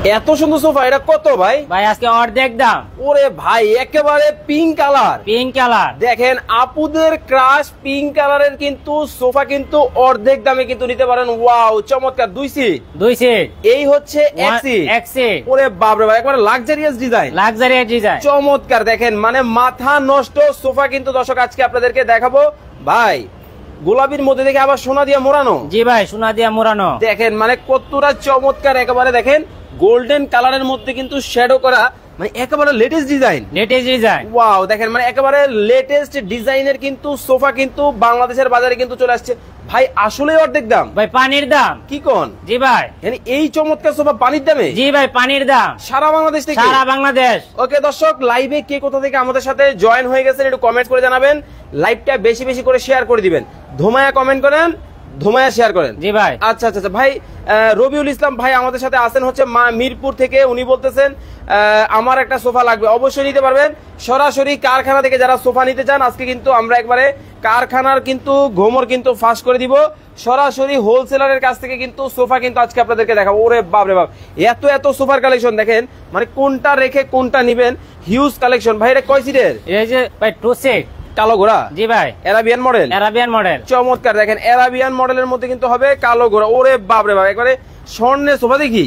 এত সুন্দর সোফা, এটা কত ভাই? ভাই আজকে অর্ধেক দাম। ওরে ভাই একেবারে পিঙ্ক কালার, পিঙ্ক কালার দেখেন আপুদের ক্রাশ পিঙ্ক কালারের কিন্তু সোফা কিন্তু অর্ধেক দামে কিন্তু নিতে পারেন। ওয়াও চমৎকার, দুই সিট এই হচ্ছে এক সিট। ওরে বাপরে ভাই একেবারে লাক্সারিয়াস ডিজাইন, চমৎকার। দেখেন মানে মাথা নষ্ট সোফা কিন্তু দর্শক আজকে আপনাদেরকে দেখাবো। ভাই গোলাপির মধ্যে দেখে আবার সোনা দিয়ে মোড়ানো। জি ভাই সোনা দিয়ে মোড়ানো। দেখেন মানে কতটা চমৎকার, একেবারে দেখেন গোল্ডেন কালারের মধ্যে কিন্তু শ্যাডো করা, মানে একেবারে লেটেস্ট ডিজাইন। ওয়াও দেখেন মানে একেবারে লেটেস্ট ডিজাইনের কিন্তু সোফা কিন্তু বাংলাদেশের বাজারে কিন্তু চলে আসছে। ভাই আসলে অর্ধেক দাম ভাই, পানির দাম। কি কোন? জি ভাই, মানে এই চমৎকার সোফা পানির দামে? জি ভাই পানির দাম সারা বাংলাদেশ থেকে? সারা বাংলাদেশ। ওকে দর্শক, লাইভে কে কোথা থেকে আমাদের সাথে জয়েন হয়ে গেছেন একটু কমেন্ট করে জানাবেন। লাইভটা বেশি বেশি করে শেয়ার করে দিবেন, ধুমায়া কমেন্ট করেন, ধুমায়া শেয়ার করেন। জি ভাই। আচ্ছা আচ্ছা আচ্ছা ভাই, রবিউল ইসলাম ভাই আমাদের সাথে আছেন হচ্ছে মিরপুর থেকে। উনি বলতেছেন আমার একটা সোফা লাগবে। অবশ্যই নিতে পারবেন, সরাসরি কারখানা থেকে যারা সোফা নিতে চান আজকে কিন্তু আমরা একবারে কারখানার কিন্তু ঘোমর কিন্তু ফাঁস করে দিব। সরাসরি হোলসেলারের কাছ থেকে কিন্তু সোফা কিন্তু আজকে আপনাদেরকে দেখাবো। ওরে বাপ রে বাপ, এত এত সোফার কালেকশন দেখেন, মানে কোনটা রেখে কোনটা নিবেন, হিউজ কালেকশন। ভাই এটা কয় সিটের? এই যে ভাই 2 সিট কালো ঘোড়া। জি ভাই, অ্যারাবিয়ান মডেল। চমৎকার, দেখেন অ্যারাবিয়ান মডেলের মধ্যে কিন্তু হবে কালো ঘোড়া। ওরে বাপ রে বাপ, একবারে স্বর্ণের সোফা দেখি।